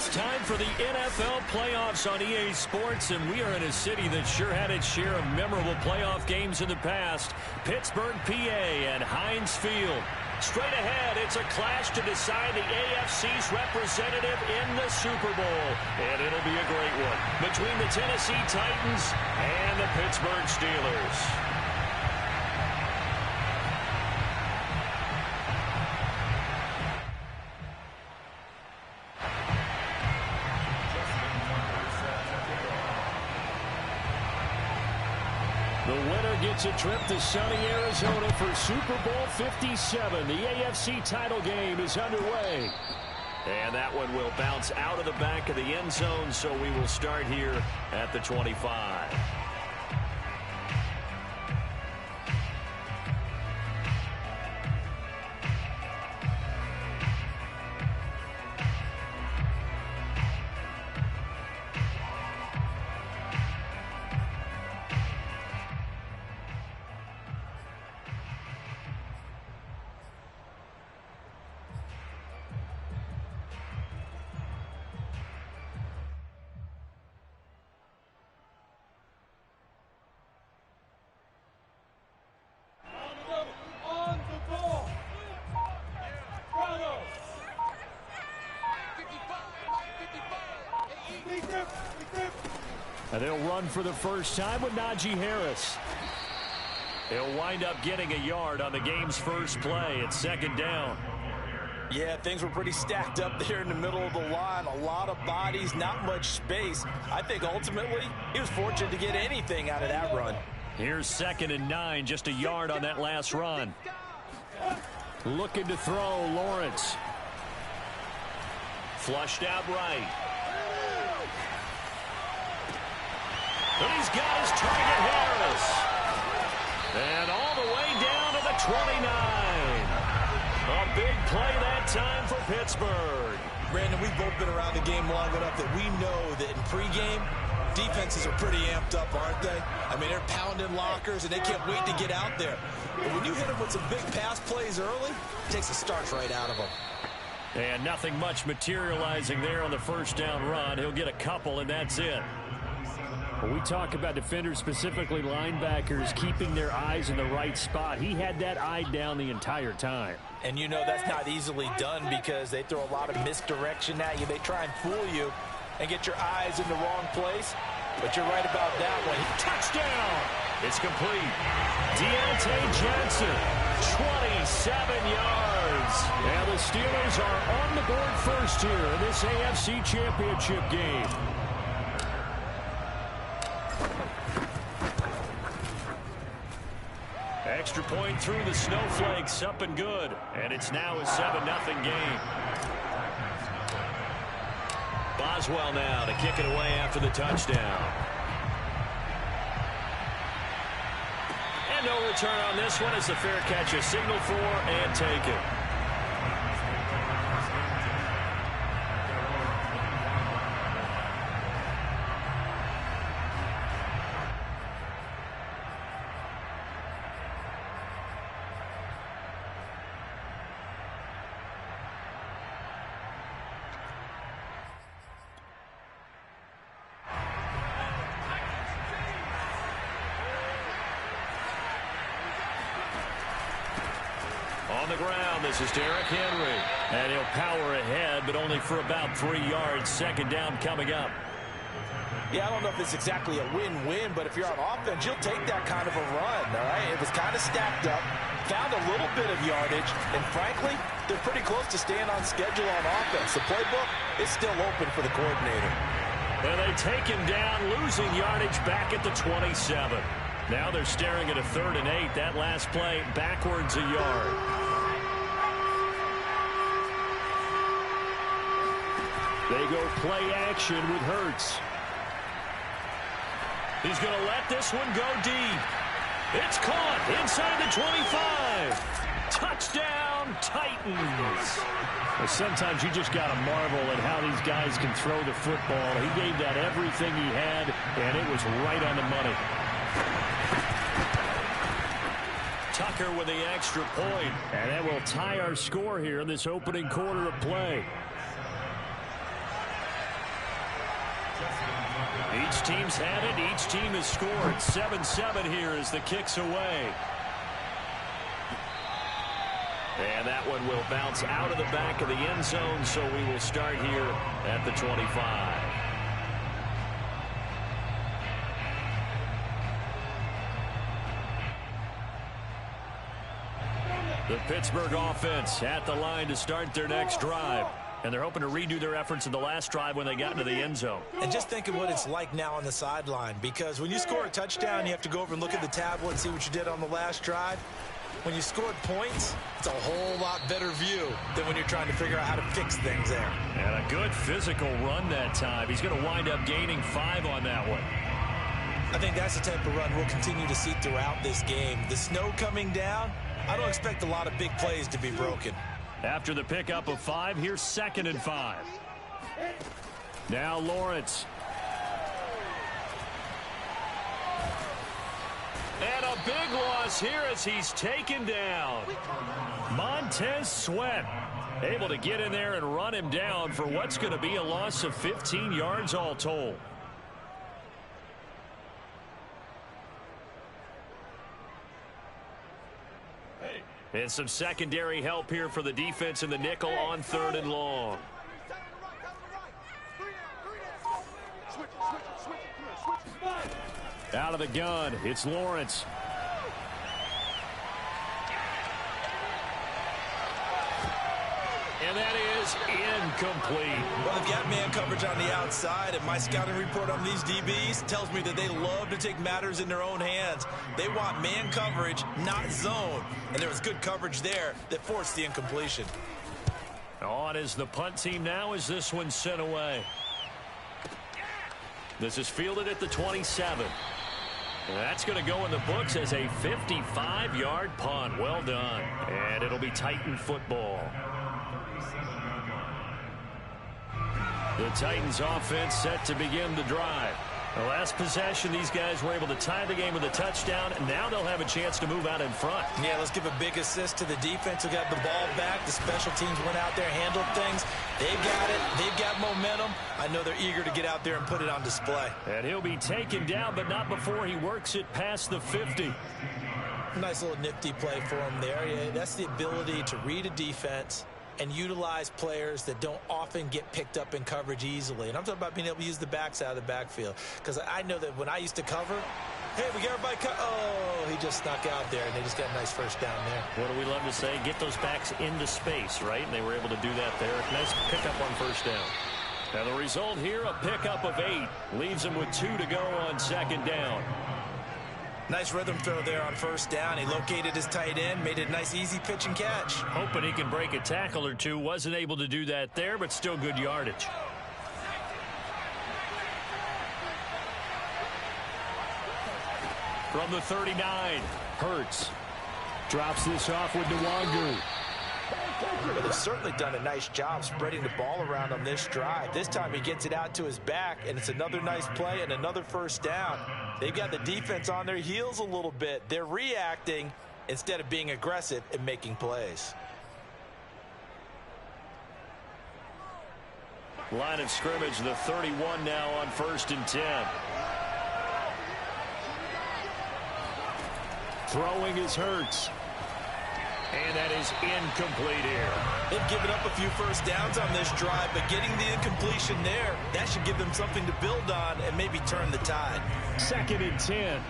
It's time for the NFL playoffs on EA Sports, and we are in a city that sure had its share of memorable playoff games in the past. Pittsburgh, PA, and Heinz Field. Straight ahead, it's a clash to decide the AFC's representative in the Super Bowl. And it'll be a great one between the Tennessee Titans and the Pittsburgh Steelers. The winner gets a trip to sunny Arizona for Super Bowl 57. The AFC title game is underway. And that one will bounce out of the back of the end zone, so we will start here at the 25. And they'll run for the first time with Najee Harris. He'll wind up getting a yard on the game's first play. It's second down. Yeah, things were pretty stacked up there in the middle of the line. A lot of bodies, not much space. I think ultimately he was fortunate to get anything out of that run. Here's 2nd and 9, just a yard on that last run. Looking to throw, Lawrence. Flushed out right. And he's got his target, Harris. And all the way down to the 29. A big play that time for Pittsburgh. Brandon, we've both been around the game long enough that we know that in pregame, defenses are pretty amped up, aren't they? I mean, they're pounding lockers, and they can't wait to get out there. But when you hit them with some big pass plays early, it takes the starch right out of them. And nothing much materializing there on the first down run. He'll get a couple, and that's it. When we talk about defenders, specifically linebackers, keeping their eyes in the right spot, he had that eye down the entire time. And you know that's not easily done because they throw a lot of misdirection at you. They try and fool you and get your eyes in the wrong place. But you're right about that one. Touchdown! It's complete. Deontay Johnson, 27 yards. And the Steelers are on the board first here in this AFC Championship game. Extra point through the snowflakes, up and good. And it's now a 7-0 game. Boswell now to kick it away after the touchdown. And no return on this one as the fair catch is signaled for and taken. On the ground, this is Derrick Henry. And he'll power ahead, but only for about 3 yards. Second down coming up. Yeah, I don't know if it's exactly a win-win, but if you're on offense, you'll take that kind of a run, all right? It was kind of stacked up, found a little bit of yardage, and frankly, they're pretty close to staying on schedule on offense. The playbook is still open for the coordinator. And they take him down, losing yardage back at the 27. Now they're staring at a 3rd and 8. That last play backwards a yard. They go play action with Hurts. He's going to let this one go deep. It's caught inside the 25. Touchdown, Titans. Well, sometimes you just got to marvel at how these guys can throw the football. He gave that everything he had, and it was right on the money. Tucker with the extra point. And that will tie our score here in this opening quarter of play. Each team's had it. Each team has scored. 7-7 here as the kick's away. And that one will bounce out of the back of the end zone, so we will start here at the 25. The Pittsburgh offense at the line to start their next drive. And they're hoping to redo their efforts in the last drive when they got into the end zone. And just think of what it's like now on the sideline, because when you score a touchdown, you have to go over and look at the tablet and see what you did on the last drive. When you scored points, it's a whole lot better view than when you're trying to figure out how to fix things there. And a good physical run that time. He's going to wind up gaining 5 on that one. I think that's the type of run we'll continue to see throughout this game. The snow coming down, I don't expect a lot of big plays to be broken. After the pickup of 5, here's 2nd and 5. Now Lawrence. And a big loss here as he's taken down. Montez Sweat able to get in there and run him down for what's going to be a loss of 15 yards all told. And some secondary help here for the defense in the nickel on 3rd and long. Out of the gun, it's Lawrence. And that is incomplete. Well, they've got man coverage on the outside, and my scouting report on these DBs tells me that they love to take matters in their own hands. They want man coverage, not zone. And there was good coverage there that forced the incompletion. On is the punt team now as this one's sent away. This is fielded at the 27. And that's going to go in the books as a 55-yard punt. Well done. And it'll be Titan football. The Titans offense set to begin the drive. The last possession, these guys were able to tie the game with a touchdown, and now they'll have a chance to move out in front. Yeah, let's give a big assist to the defense who got the ball back. The special teams went out there, handled things. They've got it. They've got momentum. I know they're eager to get out there and put it on display. And he'll be taken down, but not before he works it past the 50. Nice little nifty play for him there. Yeah, that's the ability to read a defense and utilize players that don't often get picked up in coverage easily. And I'm talking about being able to use the backs out of the backfield. Because I know that when I used to cover, hey, we got everybody oh, he just snuck out there, and they just got a nice first down there. What do we love to say? Get those backs into space, right? And they were able to do that there. Nice pickup on first down. Now the result here, a pickup of 8. Leaves him with 2 to go on 2nd down. Nice rhythm throw there on first down. He located his tight end, made it a nice easy pitch and catch. Hoping he can break a tackle or two. Wasn't able to do that there, but still good yardage. From the 39, Hurts drops this off with Nwangu. But they've certainly done a nice job spreading the ball around on this drive. This time he gets it out to his back, and it's another nice play and another first down. They've got the defense on their heels a little bit. They're reacting instead of being aggressive and making plays. Line of scrimmage, the 31 now on 1st and 10. Throwing is Hurts. And that is incomplete here. They've given up a few first downs on this drive, but getting the incompletion there, that should give them something to build on and maybe turn the tide. 2nd and 10.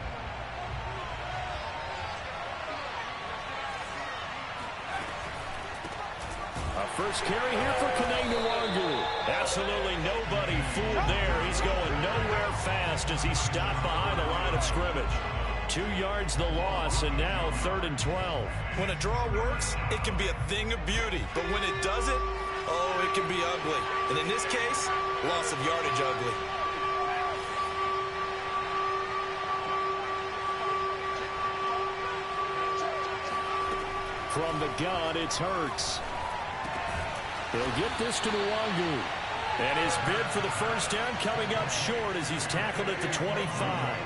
A first carry here for Nwangu. Absolutely nobody fooled there. He's going nowhere fast as he stopped behind the line of scrimmage. 2 yards the loss, and now 3rd and 12. When a draw works, it can be a thing of beauty. But when it doesn't, oh, it can be ugly. And in this case, loss of yardage ugly. From the gun, it's Hurts. He'll get this to Nwangu. And his bid for the first down coming up short as he's tackled at the 25.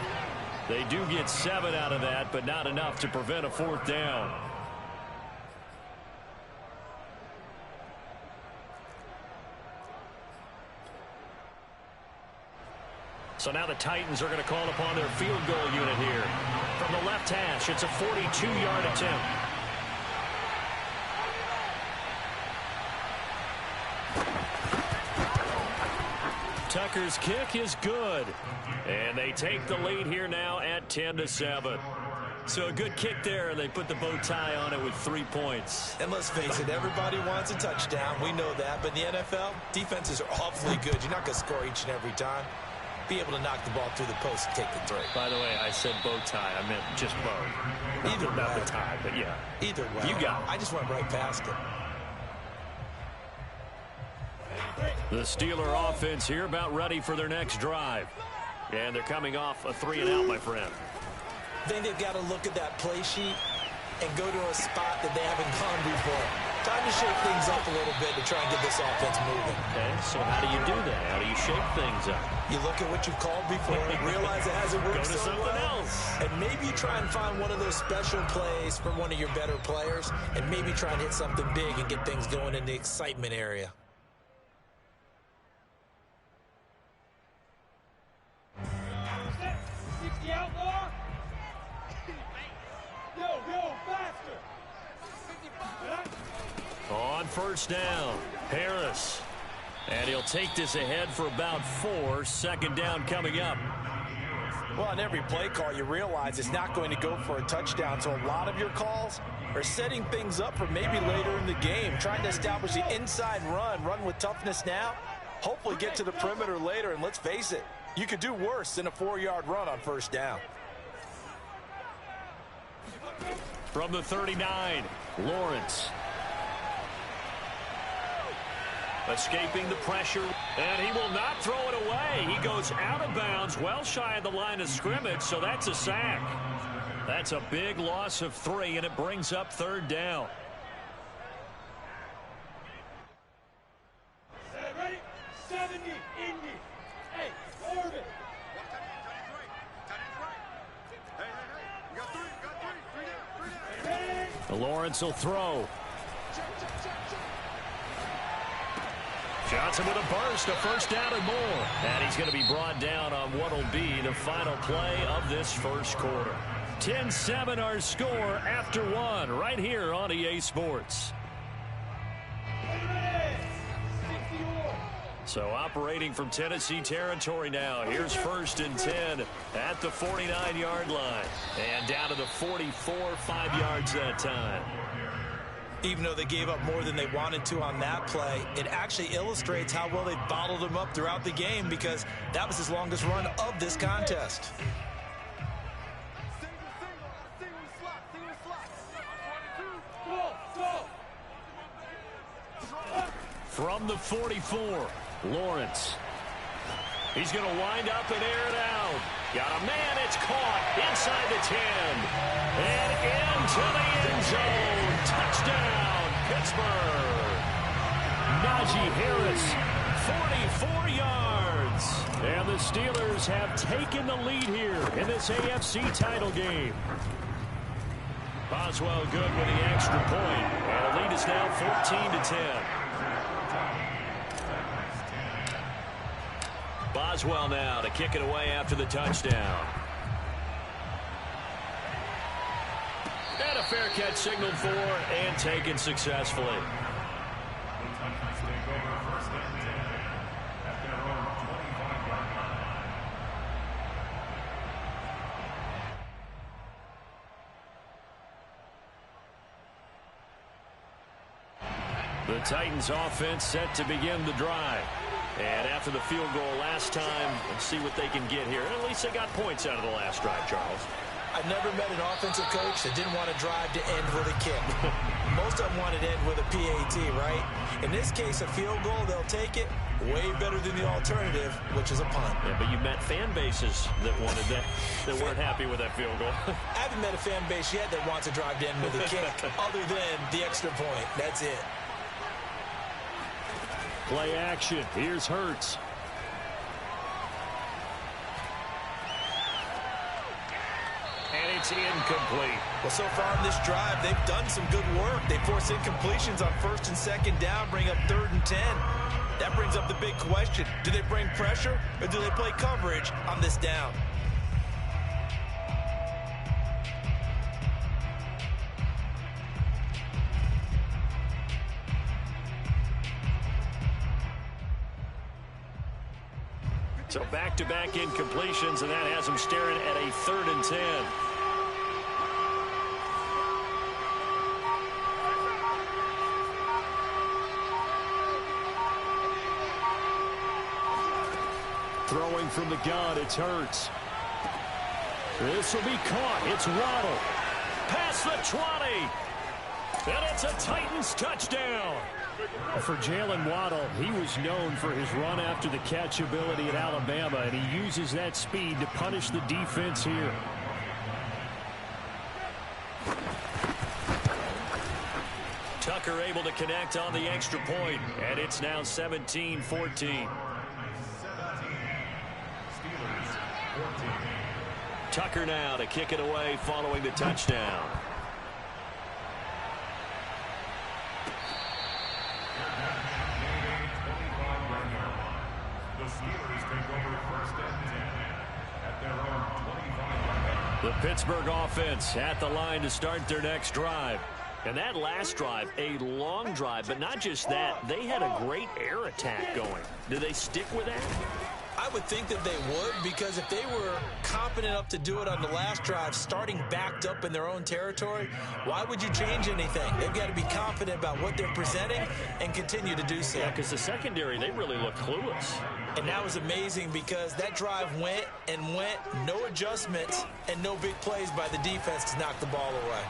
They do get 7 out of that, but not enough to prevent a 4th down. So now the Titans are going to call upon their field goal unit here. From the left hash, it's a 42-yard attempt. Tucker's kick is good. And they take the lead here now at 10-7. So a good kick there, and they put the bow tie on it with 3 points. And let's face it, everybody wants a touchdown. We know that. But in the NFL, defenses are awfully good. You're not going to score each and every time. Be able to knock the ball through the post and take the three. By the way, I said bow tie. I meant just bow. Either way. Not the tie, but yeah. Either way. You got it. I just went right past it. The Steeler offense here about ready for their next drive. And they're coming off a 3-and-out, my friend. I think they've got to look at that play sheet and go to a spot that they haven't gone before. Time to shake things up a little bit to try and get this offense moving. Okay, so how do you do that? How do you shake things up? You look at what you've called before, realize it hasn't worked Go to so something well, else. and maybe try and find one of those special plays from one of your better players, and maybe try and hit something big and get things going in the excitement area. On first down, Harris. And he'll take this ahead for about 4. Second down coming up. Well, on every play call, you realize it's not going to go for a touchdown. So a lot of your calls are setting things up for maybe later in the game, trying to establish the inside run with toughness now, hopefully get to the perimeter later. And let's face it, you could do worse than a 4-yard run on first down. From the 39, Lawrence. Escaping the pressure, and he will not throw it away. He goes out of bounds, well shy of the line of scrimmage, so that's a sack. That's a big loss of 3, and it brings up third down. Ready? 70, Indy. Hey, Orbit. Lawrence will throw. Johnson with a burst, a first down and more. And he's going to be brought down on what will be the final play of this first quarter. 10-7 our score after 1 right here on EA Sports. So operating from Tennessee territory now. Here's 1st and 10 at the 49-yard line. And down to the 44, 5 yards that time. Even though they gave up more than they wanted to on that play, it actually illustrates how well they bottled them up throughout the game, because that was his longest run of this contest. From the 44, Lawrence. He's going to wind up and air it out. Got a man, it's caught inside the 10. And into the end zone. Touchdown, Pittsburgh. Najee Harris, 44 yards. And the Steelers have taken the lead here in this AFC title game. Boswell good with the extra point. And the lead is now 14-10. Boswell now to kick it away after the touchdown. And a fair catch signaled for and taken successfully. The Titans offense set to begin the drive. And after the field goal last time, let's see what they can get here. At least they got points out of the last drive, Charles. I've never met an offensive coach that didn't want to drive to end with a kick. Most of them wanted to end with a PAT, right? In this case, a field goal, they'll take it. Way better than the alternative, which is a punt. Yeah, but you met fan bases that wanted that, that weren't happy with that field goal. I haven't met a fan base yet that wants to drive to end with a kick, other than the extra point. That's it. Play action. Here's Hurts. And it's incomplete. Well, so far in this drive, they've done some good work. They force incompletions on 1st and 2nd down, bring up 3rd and 10. That brings up the big question. Do they bring pressure or do they play coverage on this down? So back-to-back incompletions, and that has them staring at a 3rd and 10. Throwing from the gun, it's Hurts. This will be caught. It's Waddle. Past the 20. And it's a Titans touchdown. For Jalen Waddle, he was known for his run-after-the-catch ability at Alabama, and he uses that speed to punish the defense here. Tucker able to connect on the extra point, and it's now 17-14. Tucker now to kick it away following the touchdown. The Pittsburgh offense at the line to start their next drive. And that last drive, a long drive, but not just that. They had a great air attack going. Do they stick with that? I would think that they would, because if they were confident enough to do it on the last drive, starting backed up in their own territory, why would you change anything? They've got to be confident about what they're presenting and continue to do so. Yeah, because the secondary, they really look clueless. And that was amazing because that drive went and went, no adjustments and no big plays by the defense to knock the ball away.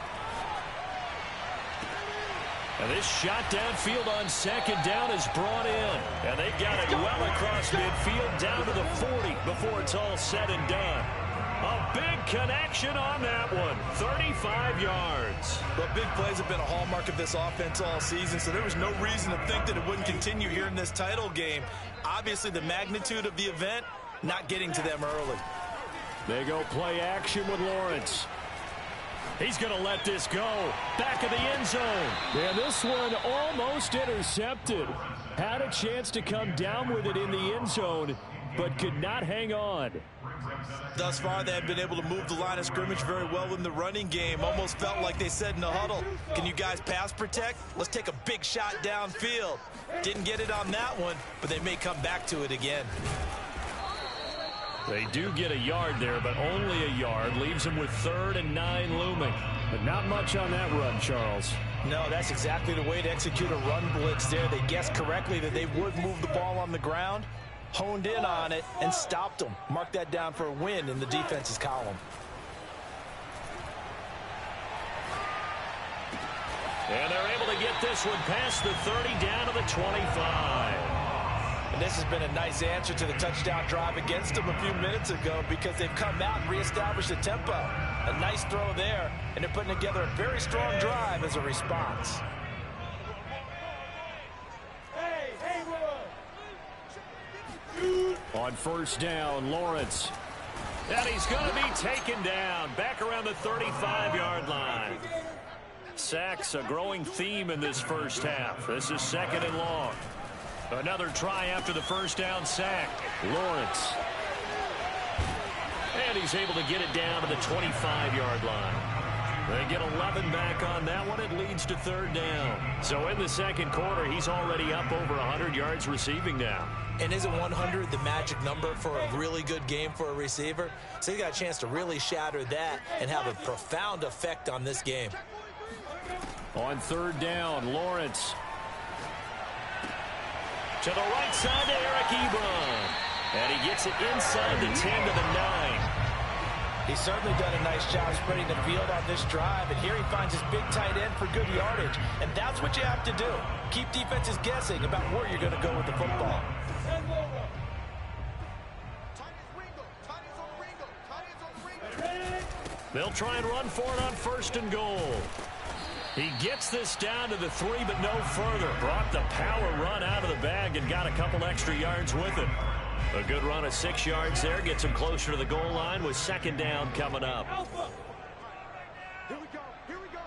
And this shot downfield on 2nd down is brought in. And they got it well across midfield down to the 40 before it's all said and done. A big connection on that one. 35 yards. Well, big plays have been a hallmark of this offense all season, so there was no reason to think that it wouldn't continue here in this title game. Obviously, the magnitude of the event not getting to them early. They go play action with Lawrence. He's going to let this go. Back of the end zone. And this one almost intercepted. Had a chance to come down with it in the end zone, but could not hang on. Thus far, they have been able to move the line of scrimmage very well in the running game. Almost felt like they said in the huddle, can you guys pass protect? Let's take a big shot downfield. Didn't get it on that one, but they may come back to it again. They do get a yard there, but only a yard. Leaves them with 3rd and 9 looming. But not much on that run, Charles. No, that's exactly the way to execute a run blitz there. They guessed correctly that they would move the ball on the ground, honed in on it, and stopped them. Mark that down for a win in the defense's column. And they're able to get this one past the 30 down to the 25. And this has been a nice answer to the touchdown drive against them a few minutes ago because they've come out and reestablished the tempo. A nice throw there, and they're putting together a very strong drive as a response. On 1st down, Lawrence. And he's going to be taken down back around the 35-yard line. Sacks a growing theme in this first half. This is 2nd and long. Another try after the 1st down sack. Lawrence. And he's able to get it down to the 25-yard line. They get 11 back on that one. It leads to 3rd down. So in the 2nd quarter, he's already up over 100 yards receiving now. And isn't 100 the magic number for a really good game for a receiver? So he got a chance to really shatter that and have a profound effect on this game. On 3rd down, Lawrence. To the right side to Eric Ebron. And he gets it inside the 10 to the 9. He's certainly done a nice job spreading the field on this drive. And here he finds his big tight end for good yardage. And that's what you have to do. Keep defenses guessing about where you're going to go with the football. They'll try and run for it on 1st and goal. He gets this down to the 3, but no further. Brought the power run out of the bag and got a couple extra yards with it. A good run of 6 yards there. Gets him closer to the goal line with 2nd down coming up. Here we go. Here we go.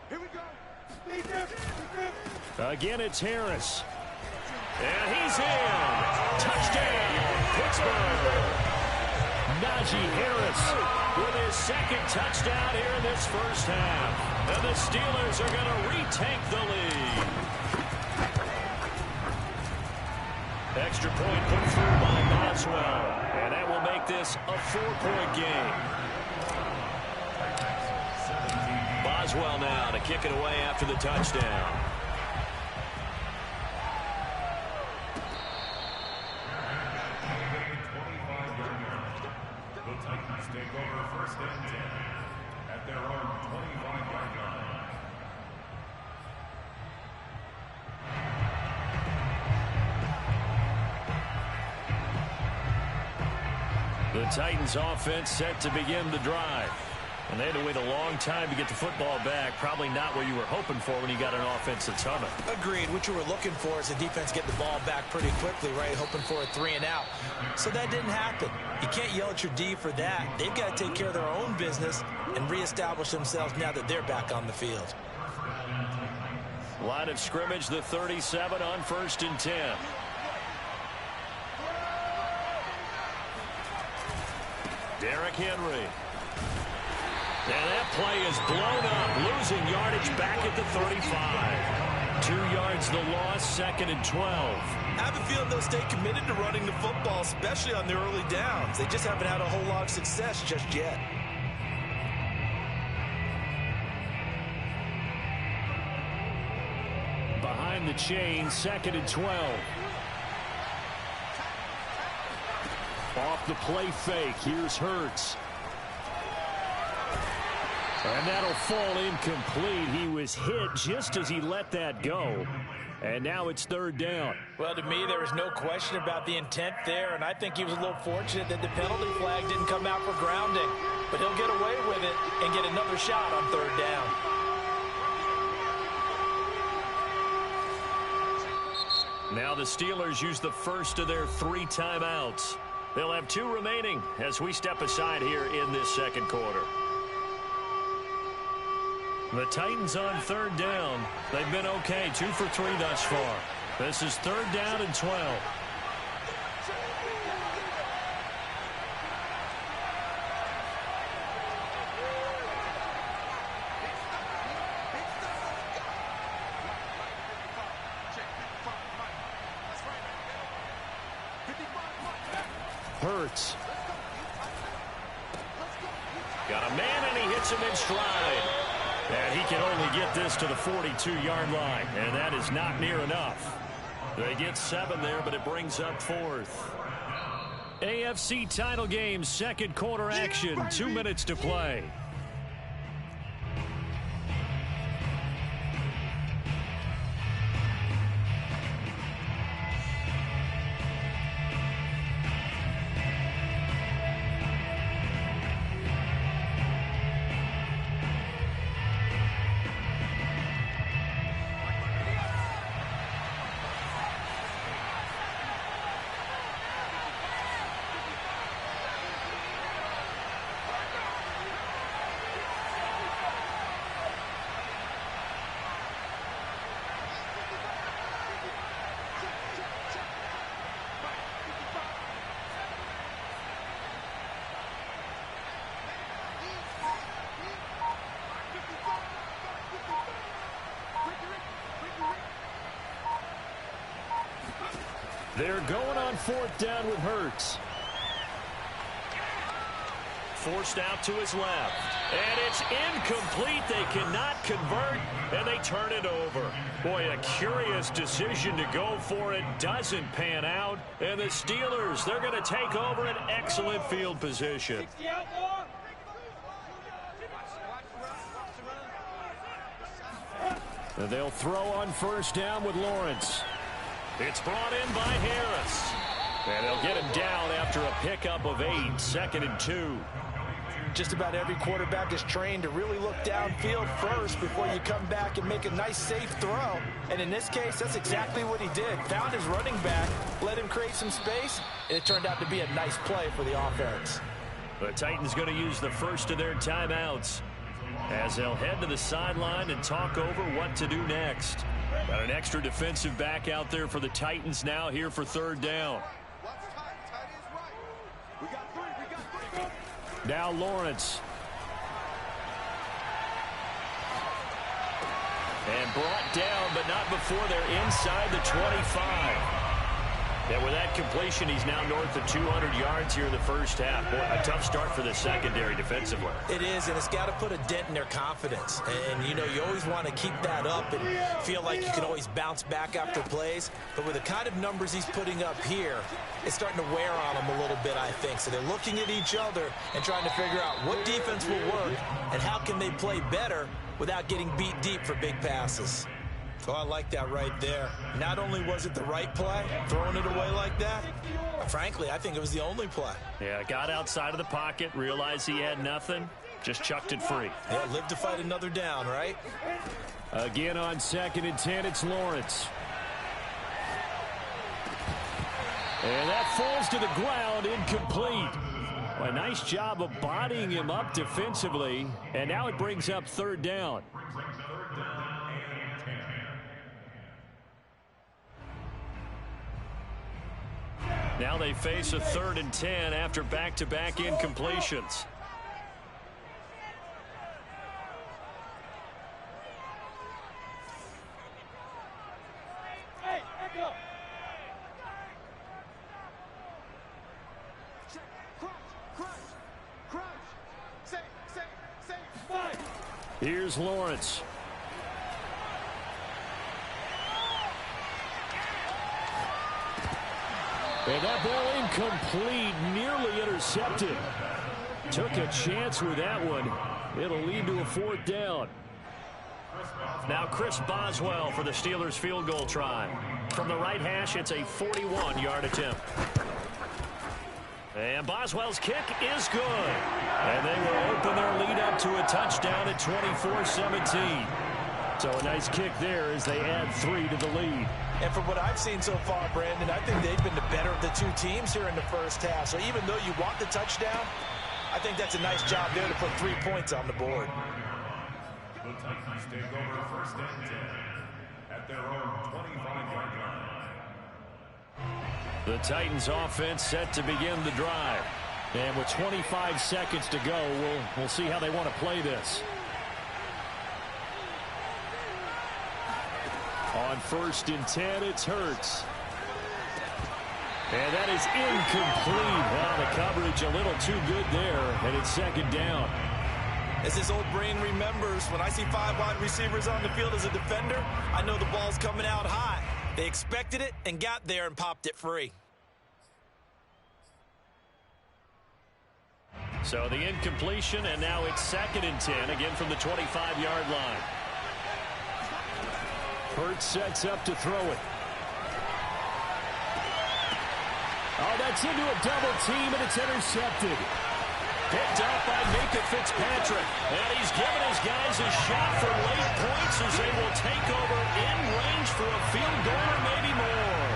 Here we go. Again, it's Harris. And he's in. Touchdown, Pittsburgh. Najee Harris with his second touchdown here in this first half. And the Steelers are going to retake the lead. Extra point put through by Boswell. And that will make this a 4-point game. Boswell now to kick it away after the touchdown. Take over first and 10 at their own 25-yard line. The Titans offense set to begin the drive. And they had to wait a long time to get the football back. Probably not what you were hoping for when you got an offense that's humming. Agreed. What you were looking for is the defense getting the ball back pretty quickly, right? Hoping for a 3 and out. So that didn't happen. You can't yell at your D for that. They've got to take care of their own business and reestablish themselves now that they're back on the field. Line of scrimmage, the 37 on 1st and 10. Derrick Henry. And that play is blown up, losing yardage back at the 35. 2 yards the loss, 2nd and 12. I have a feeling they'll stay committed to running the football, especially on the early downs. They just haven't had a whole lot of success just yet. Behind the chain, 2nd and 12. Off the play fake, here's Hurts. And that'll fall incomplete. He was hit just as he let that go. And now it's 3rd down. Well, to me, there was no question about the intent there, and I think he was a little fortunate that the penalty flag didn't come out for grounding. But he'll get away with it and get another shot on 3rd down. Now the Steelers use the first of their 3 timeouts. They'll have 2 remaining as we step aside here in this 2nd quarter. The Titans on 3rd down. They've been okay, 2 for 3 thus far. This is 3rd down and 12. Hurts. Got a man and he hits him in stride. And he can only get this to the 42-yard line, and that is not near enough. They get 7 there, but it brings up 4th. AFC title game, 2nd quarter action, 2 minutes to play. They're going on 4th down with Hurts. Forced out to his left. And it's incomplete. They cannot convert, and they turn it over. Boy, a curious decision to go for it. Doesn't pan out. And the Steelers, they're going to take over an excellent field position. And they'll throw on 1st down with Lawrence. It's brought in by Harris. And they'll get him down after a pickup of 8, 2nd and 2. Just about every quarterback is trained to really look downfield first before you come back and make a nice, safe throw. And in this case, that's exactly what he did. Found his running back, let him create some space, and it turned out to be a nice play for the offense. The Titans going to use the first of their timeouts as they'll head to the sideline and talk over what to do next. Got an extra defensive back out there for the Titans now here for third down. Now Lawrence. And brought down, but not before they're inside the 25. And with that completion, he's now north of 200 yards here in the first half. Boy, a tough start for the secondary defensively. It is, and it's got to put a dent in their confidence. And, you know, you always want to keep that up and feel like you can always bounce back after plays. But with the kind of numbers he's putting up here, it's starting to wear on them a little bit, I think. So they're looking at each other and trying to figure out what defense will work and how can they play better without getting beat deep for big passes. Oh, I like that right there. Not only was it the right play, throwing it away like that, frankly, I think it was the only play. Yeah, got outside of the pocket, realized he had nothing, just chucked it free. Yeah, live to fight another down, right? Again on 2nd and 10, it's Lawrence. And that falls to the ground, incomplete. Well, a nice job of bodying him up defensively, and now it brings up third down. Now they face a 3rd and 10 after back-to-back incompletions. Hey, go. Crunch. Safe. Fight. Here's Lawrence. And that ball incomplete, nearly intercepted. Took a chance with that one. It'll lead to a 4th down. Now Chris Boswell for the Steelers field goal try. From the right hash, it's a 41-yard attempt. And Boswell's kick is good. And they will open their lead up to a touchdown at 24-17. So a nice kick there as they add 3 to the lead. And from what I've seen so far, Brandon, I think they've been the better of the two teams here in the first half. So even though you want the touchdown, I think that's a nice job there to put 3 points on the board. The Titans take over 1st and 10 at their own 25-yard line. The Titans offense set to begin the drive. And with 25 seconds to go, we'll see how they want to play this. On 1st and 10, it's Hurts. And that is incomplete. Wow, the coverage a little too good there, and it's 2nd down. As his old brain remembers, when I see 5 wide receivers on the field as a defender, I know the ball's coming out high. They expected it and got there and popped it free. So the incompletion, and now it's 2nd and 10, again from the 25-yard line. Hurts sets up to throw it. Oh, that's into a double team, and it's intercepted. Picked up by Mika Fitzpatrick. And he's given his guys a shot for late points as they will take over in range for a field goal or maybe more.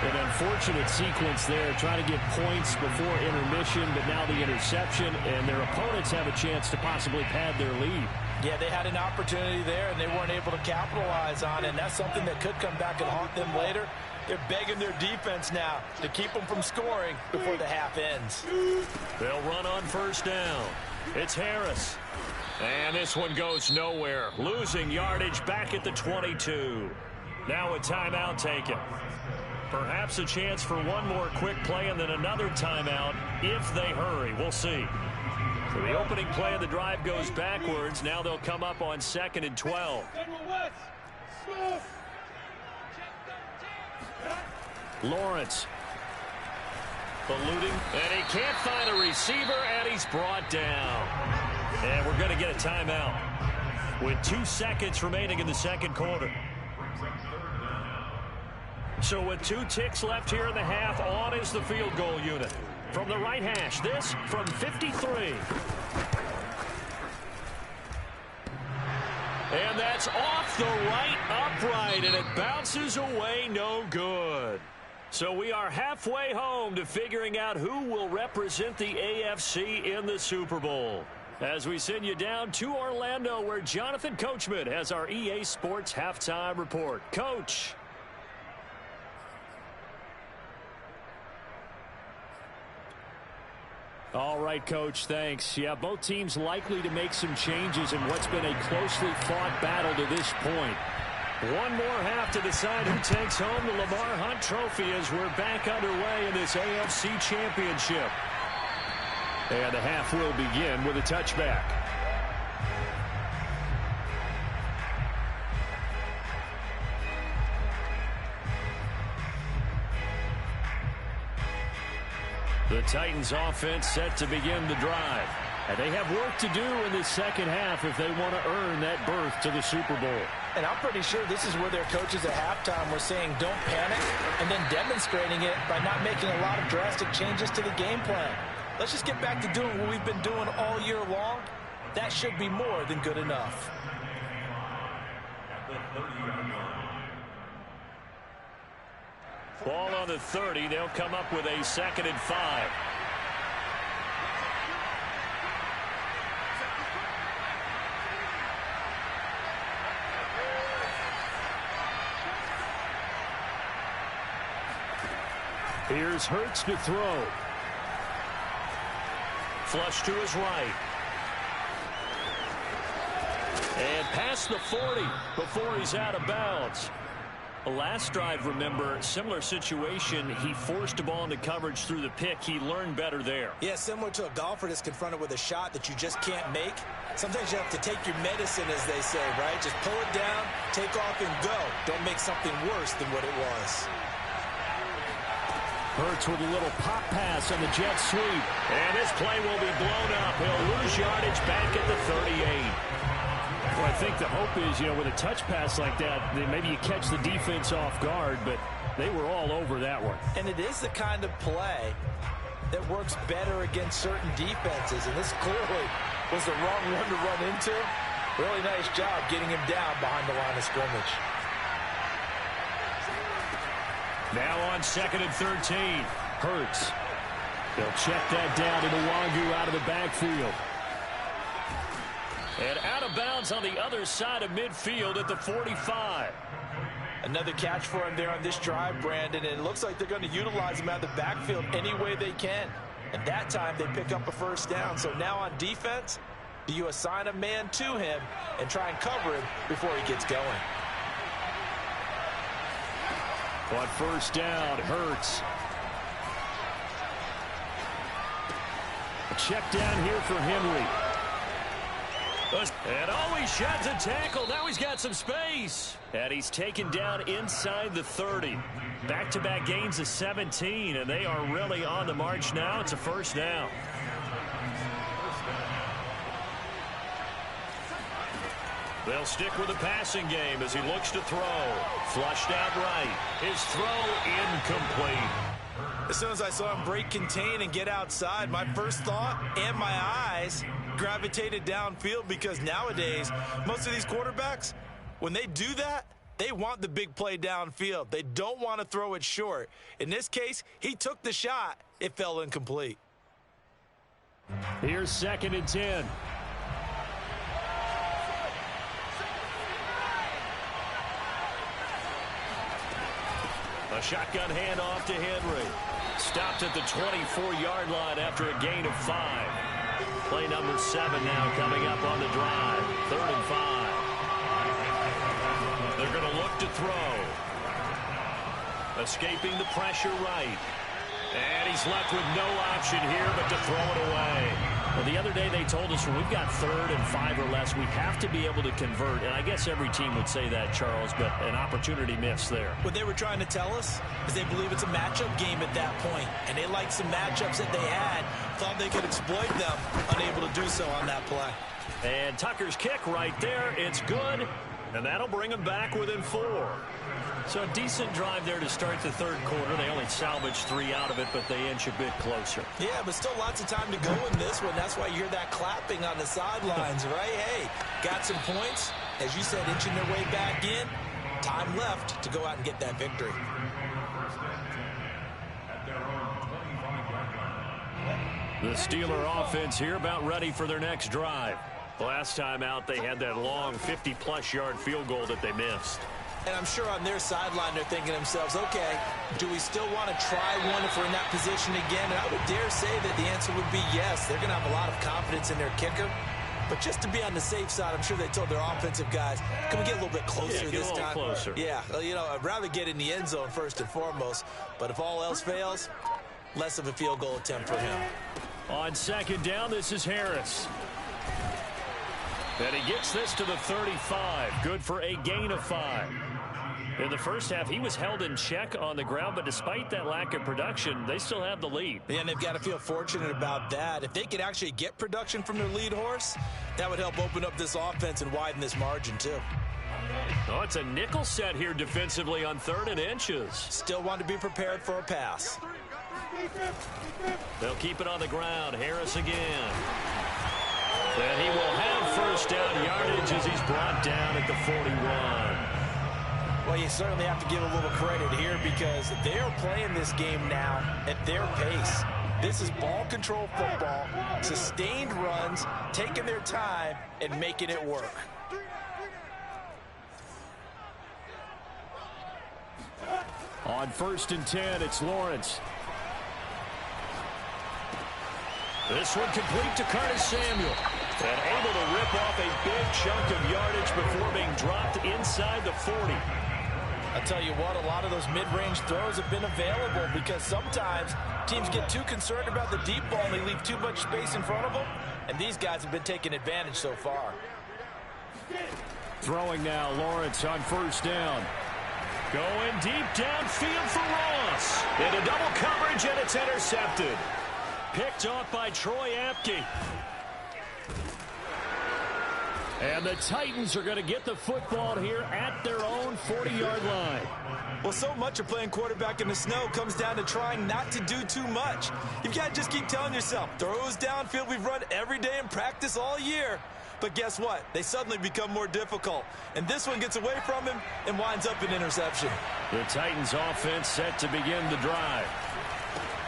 An unfortunate sequence there, trying to get points before intermission, but now the interception, and their opponents have a chance to possibly pad their lead. Yeah, they had an opportunity there, and they weren't able to capitalize on it, and that's something that could come back and haunt them later. They're begging their defense now to keep them from scoring before the half ends. They'll run on 1st down. It's Harris. And this one goes nowhere. Losing yardage back at the 22. Now a timeout taken. Perhaps a chance for one more quick play and then another timeout if they hurry. We'll see. So the opening play of the drive goes backwards. Now they'll come up on 2nd and 12. Lawrence. Eluding. And he can't find a receiver, and he's brought down. And we're going to get a timeout with 2 seconds remaining in the 2nd quarter. So with 2 ticks left here in the half, on is the field goal unit. From the right hash, this from 53. And that's off the right upright, and it bounces away no good. So we are halfway home to figuring out who will represent the AFC in the Super Bowl. As we send you down to Orlando, where Jonathan Coachman has our EA Sports Halftime Report. Coach. All right, Coach, thanks. Yeah, both teams likely to make some changes in what's been a closely fought battle to this point. One more half to decide who takes home the Lamar Hunt Trophy as we're back underway in this AFC Championship. And the half will begin with a touchback. The Titans offense set to begin the drive. And they have work to do in the second half if they want to earn that berth to the Super Bowl. And I'm pretty sure this is where their coaches at halftime were saying don't panic, and then demonstrating it by not making a lot of drastic changes to the game plan. Let's just get back to doing what we've been doing all year long. That should be more than good enough. Ball on the 30. They'll come up with a 2nd and 5. Here's Hurts to throw. Flush to his right. And past the 40 before he's out of bounds. The last drive, remember, similar situation. He forced the ball into coverage through the pick. He learned better there. Yeah, similar to a golfer that's confronted with a shot that you just can't make. Sometimes you have to take your medicine, as they say, right? Just pull it down, take off, and go. Don't make something worse than what it was. Hurts with a little pop pass on the jet sweep. And this play will be blown up. He'll lose yardage back at the 38. Well, I think the hope is, with a touch pass like that, maybe you catch the defense off guard, but they were all over that one. And it is the kind of play that works better against certain defenses, and this clearly was the wrong one to run into. Really nice job getting him down behind the line of scrimmage. Now on 2nd and 13. Hurts. They'll check that down to Nwangu out of the backfield. And out of bounds on the other side of midfield at the 45. Another catch for him there on this drive, Brandon, and it looks like they're going to utilize him out of the backfield any way they can. And that time they pick up a first down. So now on defense, do you assign a man to him and try and cover him before he gets going? On first down, Hurts. A check down here for Henry. And he sheds a tackle. Now he's got some space. And he's taken down inside the 30. Back-to-back gains of 17, and they are really on the march now. It's a first down. They'll stick with the passing game as he looks to throw. Flushed out right. His throw incomplete. As soon as I saw him break contain and get outside, my first thought and my eyes gravitated downfield, because nowadays, most of these quarterbacks, when they do that, they want the big play downfield. They don't want to throw it short. In this case, he took the shot. It fell incomplete. Here's 2nd and 10. A shotgun handoff to Henry. Stopped at the 24-yard line after a gain of 5. Play number 7 now coming up on the drive. 3rd and 5. They're going to look to throw. Escaping the pressure right. And he's left with no option here but to throw it away. Well, the other day they told us when we've got 3rd and 5 or less, we have to be able to convert. And I guess every team would say that, Charles, but an opportunity missed there. What they were trying to tell us is they believe it's a matchup game at that point. And they liked some matchups that they had, thought they could exploit them, unable to do so on that play. And Tucker's kick right there. It's good. And that'll bring them back within 4. So a decent drive there to start the 3rd quarter. They only salvaged 3 out of it, but they inch a bit closer. Yeah, but still lots of time to go in this one. That's why you hear that clapping on the sidelines, right? Hey, got some points. As you said, inching their way back in. Time left to go out and get that victory. At their own 25-yard line. The Steeler offense here about ready for their next drive. Last time out, they had that long 50-plus yard field goal that they missed. And I'm sure on their sideline they're thinking to themselves, okay, do we still want to try one if we're in that position again? And I would dare say that the answer would be yes. They're going to have a lot of confidence in their kicker. But just to be on the safe side, I'm sure they told their offensive guys, can we get a little bit closer this time? Closer. Yeah, well, you know, I'd rather get in the end zone first and foremost. But if all else fails, less of a field goal attempt for him. On second down, this is Harris. And he gets this to the 35. Good for a gain of 5. In the first half, he was held in check on the ground, but despite that lack of production, they still have the lead. And they've got to feel fortunate about that. If they could actually get production from their lead horse, that would help open up this offense and widen this margin, too. Oh, it's a nickel set here defensively on 3rd and inches. Still want to be prepared for a pass. They'll keep it on the ground. Harris again. And he will have first down yardage as he's brought down at the 41. Well, you certainly have to give a little credit here because they're playing this game now at their pace. This is ball control football, sustained runs, taking their time, and making it work. On 1st and 10, it's Lawrence. This one complete to Curtis Samuel. And able to rip off a big chunk of yardage before being dropped inside the 40. I tell you what, a lot of those mid-range throws have been available because sometimes teams get too concerned about the deep ball and they leave too much space in front of them. And these guys have been taking advantage so far. Throwing now, Lawrence on 1st down. Going deep downfield for Ross. Into double coverage, and it's intercepted. Picked off by Troy Apke. And the Titans are going to get the football here at their own 40-yard line. Well, so much of playing quarterback in the snow comes down to trying not to do too much. You've got to just keep telling yourself, throws downfield we've run every day in practice all year. But guess what? They suddenly become more difficult. And this one gets away from him and winds up an interception. The Titans offense set to begin the drive.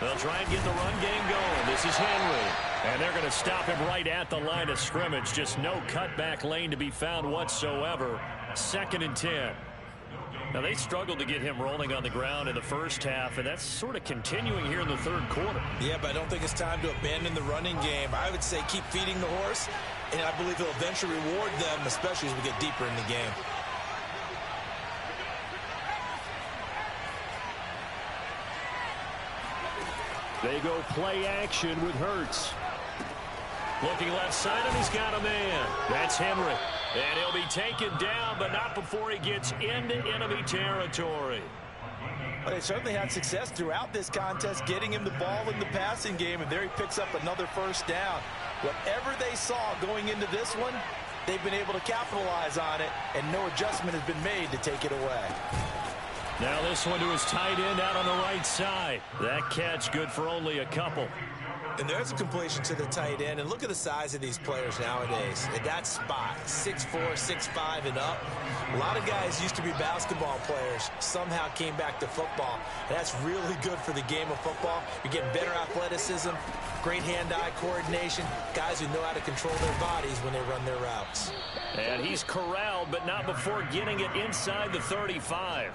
They'll try and get the run game going. This is Henry. And they're going to stop him right at the line of scrimmage. Just no cutback lane to be found whatsoever. 2nd and 10. Now, they struggled to get him rolling on the ground in the first half, and that's sort of continuing here in the 3rd quarter. Yeah, but I don't think it's time to abandon the running game. I would say keep feeding the horse, and I believe he'll eventually reward them, especially as we get deeper in the game. They go play action with Hurts. Looking left side, and he's got a man. That's Henry. And he'll be taken down, but not before he gets into enemy territory. Well, they certainly had success throughout this contest, getting him the ball in the passing game, and there he picks up another first down. Whatever they saw going into this one, they've been able to capitalize on it, and no adjustment has been made to take it away. Now this one to his tight end out on the right side. That catch good for only a couple. And there's a completion to the tight end. And look at the size of these players nowadays. At that spot, 6'4", 6'5", and up. A lot of guys used to be basketball players. Somehow came back to football. And that's really good for the game of football. You're getting better athleticism, great hand-eye coordination, guys who know how to control their bodies when they run their routes. And he's corralled, but not before getting it inside the 35.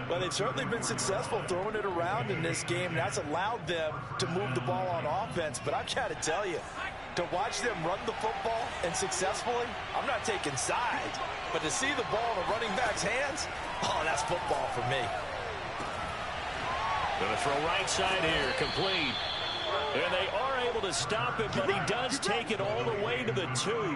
Well, they've certainly been successful throwing it around in this game. That's allowed them to move the ball on offense. But I've got to tell you, to watch them run the football and successfully, I'm not taking sides. But to see the ball in a running back's hands, oh, that's football for me. Going to throw right side here, complete. And they are able to stop it, but he does take it all the way to the 2.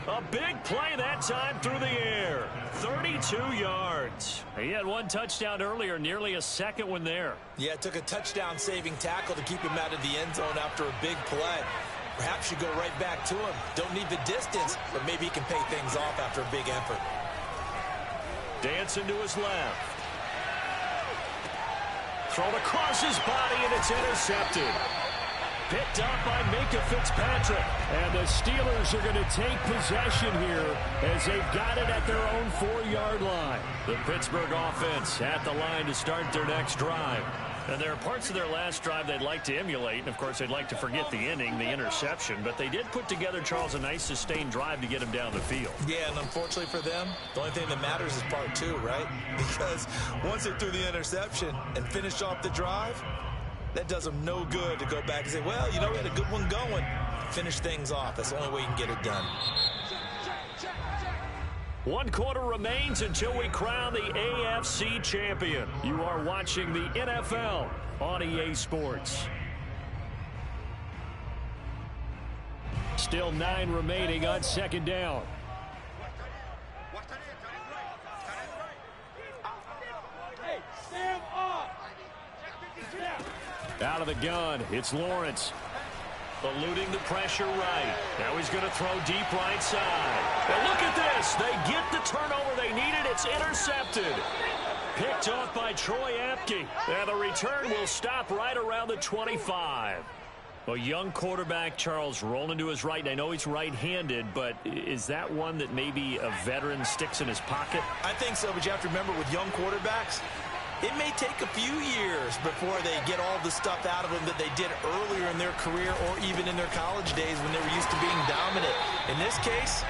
A big play that time through the air. 32 yards. He had one touchdown earlier, nearly a second one there. Yeah, it took a touchdown-saving tackle to keep him out of the end zone after a big play. Perhaps you go right back to him. Don't need the distance, but maybe he can pay things off after a big effort. Dancing to his left. Thrown across his body, and it's intercepted. Picked up by Minka Fitzpatrick. And the Steelers are going to take possession here as they've got it at their own 4-yard line. The Pittsburgh offense at the line to start their next drive. And there are parts of their last drive they'd like to emulate. And, of course, they'd like to forget the inning, the interception. But they did put together, Charles, a nice sustained drive to get him down the field. Yeah, and unfortunately for them, the only thing that matters is part two, right? Because once they threw the interception and finished off the drive, that does them no good to go back and say, well, you know, we had a good one going. Finish things off. That's the only way you can get it done. 1 quarter remains until we crown the AFC champion. You are watching the NFL on EA Sports. Still 9 remaining on second down. Hey, stand up. Out of the gun, it's Lawrence. Eluding the pressure right. Now he's going to throw deep right side. And look at this. They get the turnover they needed. It's intercepted. Picked off by Troy Apke. And the return will stop right around the 25. A young quarterback, Charles, rolling to his right. I know he's right-handed, but is that one that maybe a veteran sticks in his pocket? I think so, but you have to remember with young quarterbacks, it may take a few years before they get all the stuff out of them that they did earlier in their career or even in their college days when they were used to being dominant. In this case,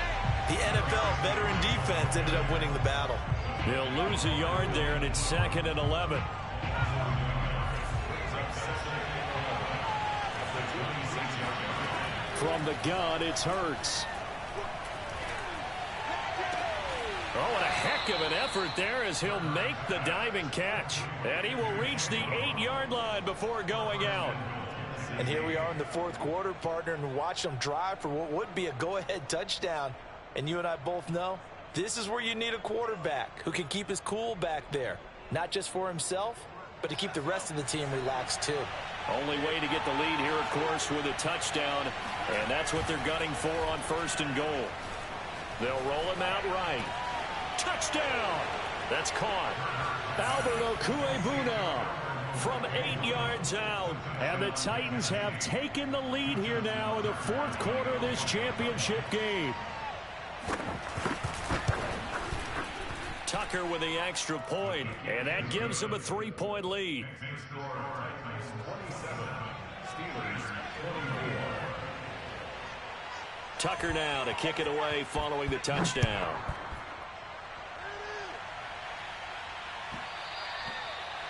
the NFL veteran defense ended up winning the battle. They'll lose a yard there, and it's 2nd and 11. From the gun, it's Hurts. Oh, and a heck of an effort there as he'll make the diving catch. And he will reach the 8-yard line before going out. And here we are in the 4th quarter, partner, and watch them drive for what would be a go-ahead touchdown. And you and I both know this is where you need a quarterback who can keep his cool back there. Not just for himself, but to keep the rest of the team relaxed too. Only way to get the lead here, of course, with a touchdown. And that's what they're gunning for on 1st and goal. They'll roll him out right. Touchdown! That's caught. Albert Okuebuna from 8 yards out. And the Titans have taken the lead here now in the 4th quarter of this championship game. Tucker with the extra point, and that gives them a 3-point lead. Tucker now to kick it away following the touchdown.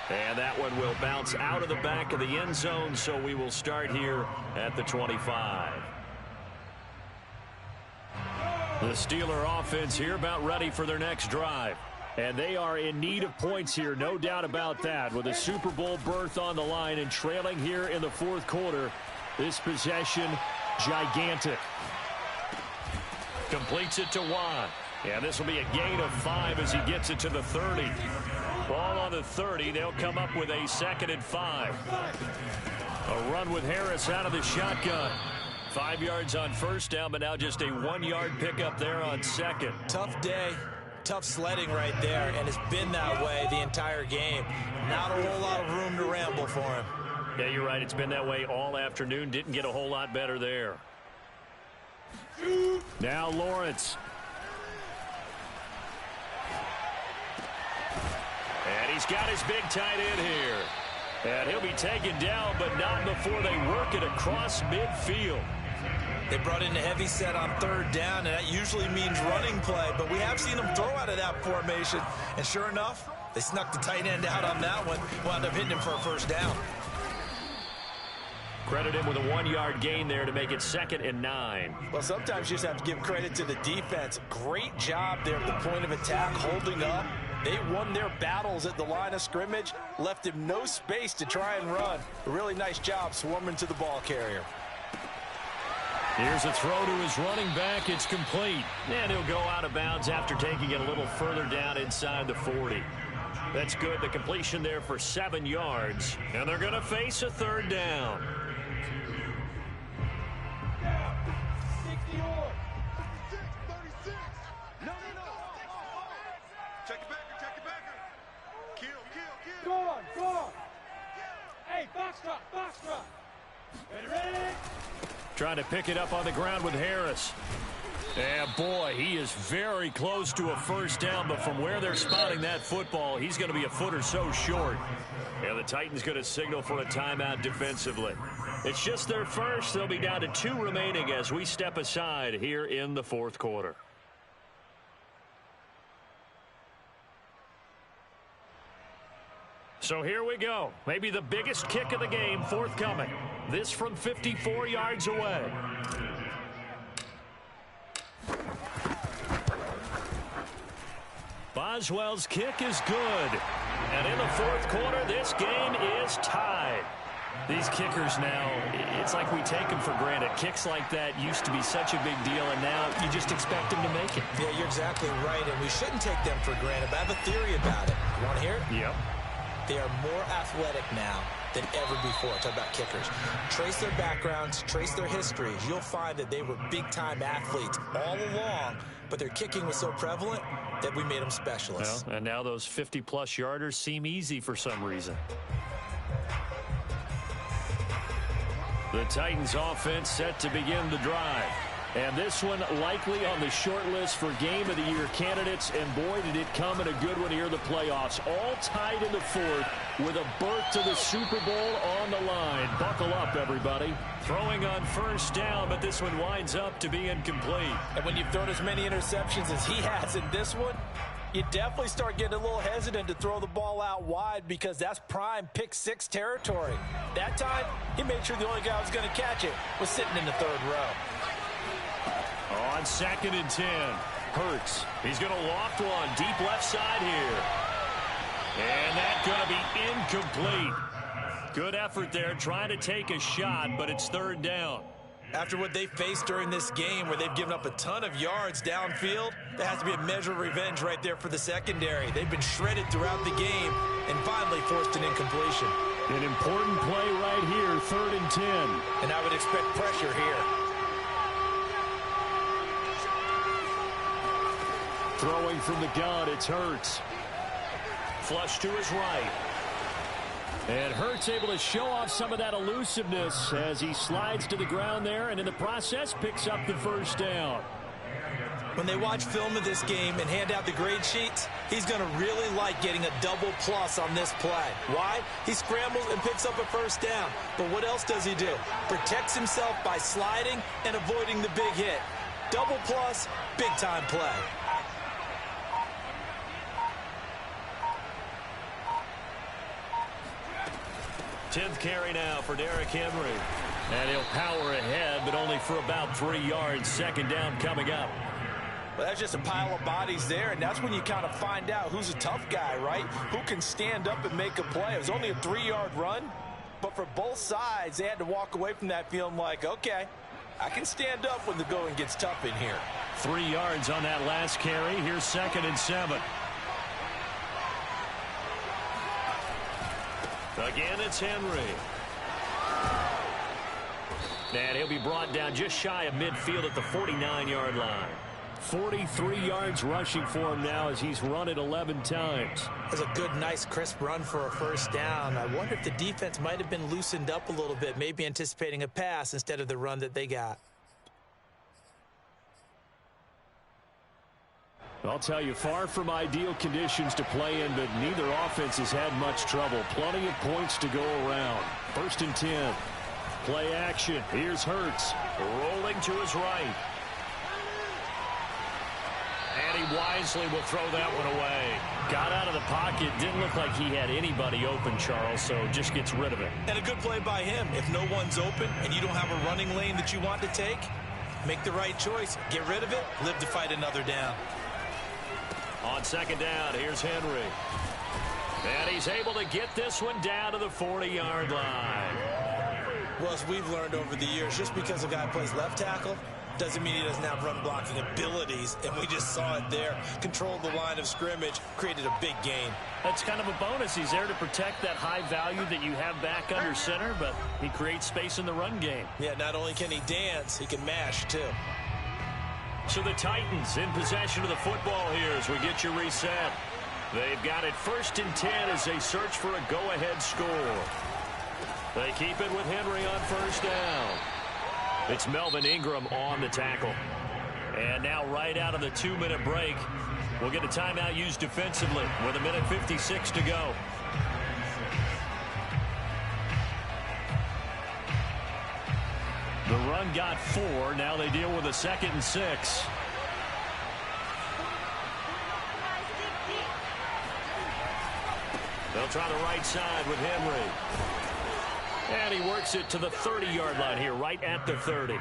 And that one will bounce out of the back of the end zone, so we will start here at the 25. The Steeler offense here about ready for their next drive. And they are in need of points here, no doubt about that. With a Super Bowl berth on the line and trailing here in the 4th quarter, this possession, gigantic. Completes it to Juan. And this will be a gain of 5 as he gets it to the 30. Ball on the 30. They'll come up with a 2nd and 5. A run with Harris out of the shotgun. 5 yards on 1st down, but now just a 1-yard pickup there on 2nd. Tough day. Tough sledding right there, and it's been that way the entire game. Not a whole lot of room to ramble for him. Yeah, you're right. It's been that way all afternoon. Didn't get a whole lot better there. Now Lawrence. And he's got his big tight end here. And he'll be taken down, but not before they work it across midfield. They brought in a heavy set on 3rd down, and that usually means running play, but we have seen them throw out of that formation. And sure enough, they snuck the tight end out on that one, wound up hitting him for a 1st down. Credit him with a 1-yard gain there to make it 2nd and 9. Well, sometimes you just have to give credit to the defense. Great job there at the point of attack, holding up. They won their battles at the line of scrimmage, left him no space to try and run. A really nice job swarming to the ball carrier. Here's a throw to his running back. It's complete. And he'll go out of bounds after taking it a little further down inside the 40. That's good. The completion there for 7 yards. And they're going to face a 3rd down. 60 on. 36. No. Check it backer. Kill. Go on. Hey, box drop. Ready. Trying to pick it up on the ground with Harris. And boy, he is very close to a first down, but from where they're spotting that football, he's going to be a foot or so short. And the Titans going to signal for a timeout defensively. It's just their first. They'll be down to 2 remaining as we step aside here in the fourth quarter. So here we go. Maybe the biggest kick of the game forthcoming. This from 54 yards away. Boswell's kick is good. And in the fourth quarter, this game is tied. These kickers now, it's like we take them for granted. Kicks like that used to be such a big deal, and now you just expect them to make it. Yeah, you're exactly right, and we shouldn't take them for granted. But I have a theory about it. You want to hear it? Yep. They are more athletic now than ever before. Talk about kickers. Trace their backgrounds, trace their histories. You'll find that they were big-time athletes all along, but their kicking was so prevalent that we made them specialists. Well, and now those 50-plus yarders seem easy for some reason. The Titans offense set to begin the drive. And this one likely on the short list for Game of the Year candidates. And boy, did it come in a good one here in the playoffs. All tied in the fourth with a berth to the Super Bowl on the line. Buckle up, everybody. Throwing on first down, but this one winds up to be incomplete. And when you've thrown as many interceptions as he has in this one, you definitely start getting a little hesitant to throw the ball out wide because that's prime pick six territory. That time, he made sure the only guy who was going to catch it was sitting in the third row. On 2nd and 10, Hurts. He's going to loft one deep left side here. And that's going to be incomplete. Good effort there, trying to take a shot, but it's third down. After what they faced during this game where they've given up a ton of yards downfield, there has to be a measure of revenge right there for the secondary. They've been shredded throughout the game and finally forced an incompletion. An important play right here, 3rd and 10. And I would expect pressure here. Throwing from the gun, it's Hurts. Flush to his right. And Hurts able to show off some of that elusiveness as he slides to the ground there and in the process picks up the first down. When they watch film of this game and hand out the grade sheets, he's going to really like getting a double plus on this play. Why? He scrambles and picks up a first down. But what else does he do? Protects himself by sliding and avoiding the big hit. Double plus, big time play. Tenth carry now for Derrick Henry. And he'll power ahead, but only for about 3 yards. Second down coming up. Well, that's just a pile of bodies there, and that's when you kind of find out who's a tough guy, right? Who can stand up and make a play. It was only a 3-yard run, but for both sides, they had to walk away from that feeling like, okay, I can stand up when the going gets tough in here. 3 yards on that last carry. Here's 2nd and 7. Again, it's Henry. And he'll be brought down just shy of midfield at the 49-yard line. 43 yards rushing for him now as he's run it 11 times. That's a good, nice, crisp run for a first down. I wonder if the defense might have been loosened up a little bit, maybe anticipating a pass instead of the run that they got. I'll tell you, far from ideal conditions to play in, but neither offense has had much trouble. Plenty of points to go around. 1st and 10. Play action. Here's Hurts. Rolling to his right. And he wisely will throw that one away. Got out of the pocket. Didn't look like he had anybody open, Charles, so just gets rid of it. And a good play by him. If no one's open and you don't have a running lane that you want to take, make the right choice. Get rid of it. Live to fight another down. On 2nd down, here's Henry. And he's able to get this one down to the 40-yard line. Well, as we've learned over the years, just because a guy plays left tackle doesn't mean he doesn't have run blocking abilities, and we just saw it there. Controlled the line of scrimmage, created a big gain. That's kind of a bonus. He's there to protect that high value that you have back under center, but he creates space in the run game. Yeah, not only can he dance, he can mash, too. So the Titans in possession of the football here as we get you reset. They've got it 1st and 10 as they search for a go-ahead score. They keep it with Henry on 1st down. It's Melvin Ingram on the tackle. And now right out of the 2-minute break, we'll get a timeout used defensively with 1:56 to go. The run got 4. Now they deal with a 2nd and 6. They'll try the right side with Henry. And he works it to the 30-yard line here, right at the 30.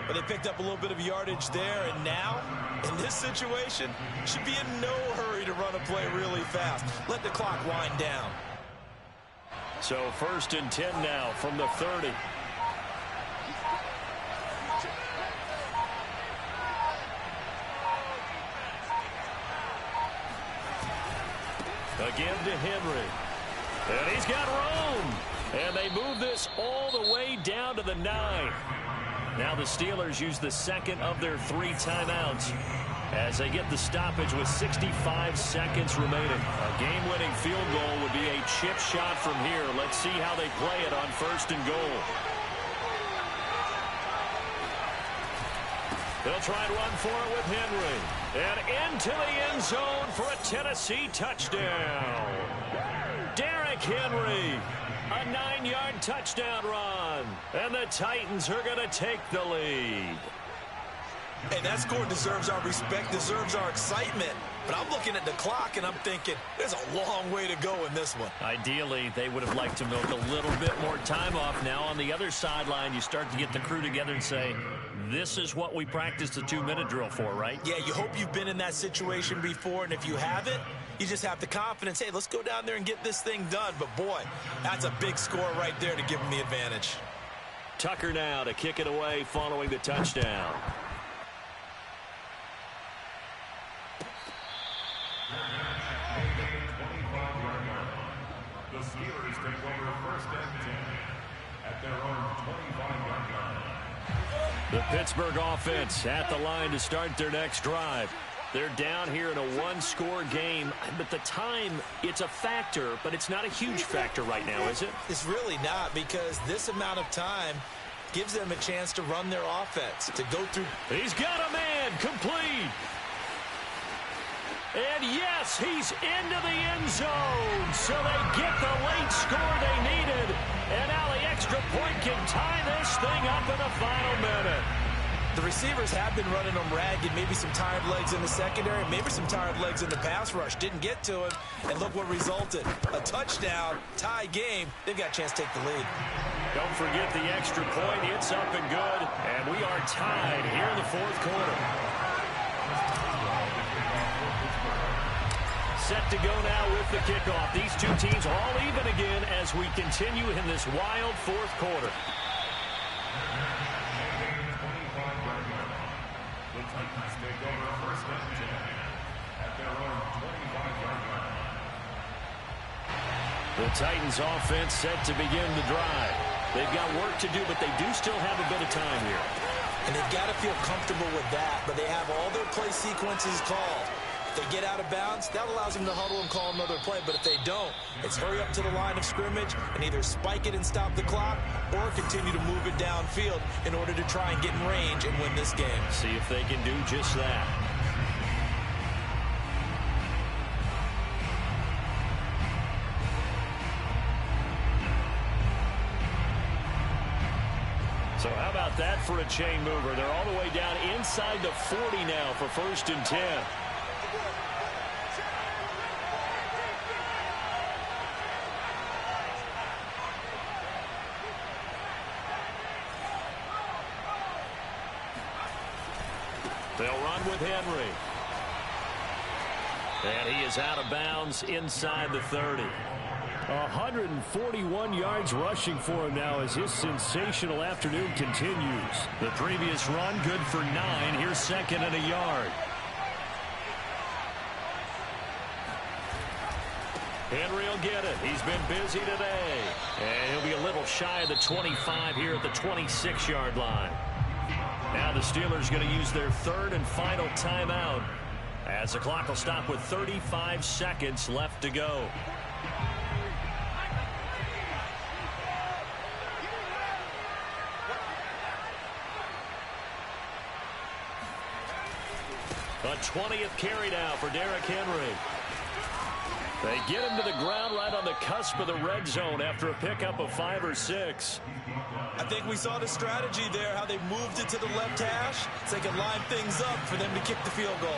But they picked up a little bit of yardage there, and now, in this situation, should be in no hurry to run a play really fast. Let the clock wind down. So 1st and 10 now from the 30. Again to Henry. And he's got room. And they move this all the way down to the 9. Now the Steelers use the 2nd of their 3 timeouts as they get the stoppage with 65 seconds remaining. A game-winning field goal would be a chip shot from here. Let's see how they play it on 1st and goal. They'll try and run for it with Henry. And into the end zone for a Tennessee touchdown. Derrick Henry. A 9-yard touchdown run. And the Titans are going to take the lead. Hey, that score deserves our respect, deserves our excitement. But I'm looking at the clock, and I'm thinking, there's a long way to go in this one. Ideally, they would have liked to milk a little bit more time off. Now, on the other sideline, you start to get the crew together and say, this is what we practiced the 2-minute drill for, right? Yeah, you hope you've been in that situation before, and if you haven't, you just have the confidence, hey, let's go down there and get this thing done. But, boy, that's a big score right there to give them the advantage. Tucker now to kick it away following the touchdown. The Steelers take over 1st and 10 at their own 25-yard line. The Pittsburgh offense at the line to start their next drive. They're down here in a 1-score game, but the time, it's a factor, but it's not a huge factor right now, is it? It's really not, because this amount of time gives them a chance to run their offense, to go through. He's got a man, complete. And yes, he's into the end zone, so they get the late score they needed. And now the extra point can tie this thing up in the final minute. The receivers have been running them ragged, maybe some tired legs in the secondary, maybe some tired legs in the pass rush. Didn't get to him, and look what resulted. A touchdown, tie game. They've got a chance to take the lead. Don't forget the extra point. It's up and good, and we are tied here in the 4th quarter. Set to go now with the kickoff. These two teams all even again as we continue in this wild 4th quarter. The Titans take over 1st and 10 at their own 25-yard line. The Titans offense set to begin the drive. They've got work to do, but they do still have a bit of time here. And they've got to feel comfortable with that, but they have all their play sequences called. If they get out of bounds, that allows them to huddle and call another play. But if they don't, it's hurry up to the line of scrimmage and either spike it and stop the clock or continue to move it downfield in order to try and get in range and win this game. See if they can do just that. So how about that for a chain mover? They're all the way down inside the 40 now for 1st and 10. They'll run with Henry. And he is out of bounds inside the 30. 141 yards rushing for him now as his sensational afternoon continues. The previous run good for 9. Here's 2nd and a yard. Henry will get it. He's been busy today. And he'll be a little shy of the 25 here at the 26-yard line. Now the Steelers going to use their 3rd and final timeout as the clock will stop with 35 seconds left to go. A 20th carry now for Derrick Henry. They get him to the ground right on the cusp of the red zone after a pickup of 5 or 6. I think we saw the strategy there, how they moved it to the left hash so they could line things up for them to kick the field goal.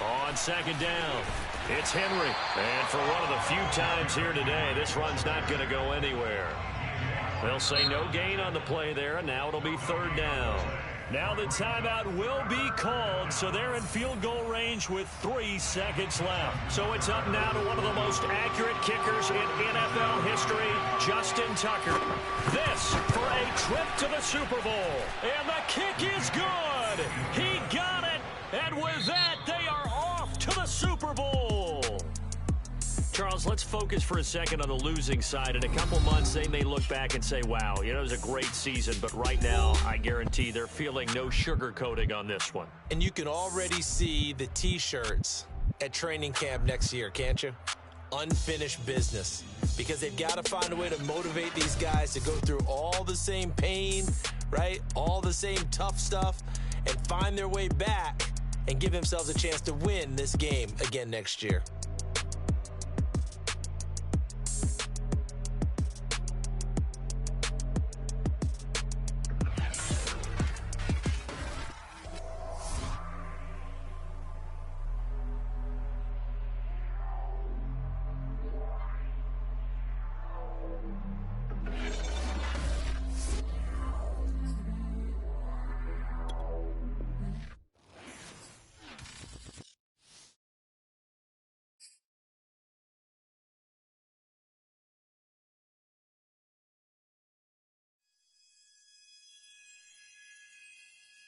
On second down, it's Henry. And for one of the few times here today, this run's not going to go anywhere. They'll say no gain on the play there, and now it'll be third down. Now the timeout will be called, so they're in field goal range with 3 seconds left. So it's up now to one of the most accurate kickers in NFL history, Justin Tucker. This for a trip to the Super Bowl. And the kick is good. He got it. And with that, they are off to the Super Bowl. Charles, let's focus for a second on the losing side. In a couple months, they may look back and say, wow, it was a great season. But right now, I guarantee they're feeling no sugarcoating on this one. And you can already see the T-shirts at training camp next year, can't you? Unfinished business. Because they've got to find a way to motivate these guys to go through all the same pain, right? All the same tough stuff, and find their way back and give themselves a chance to win this game again next year.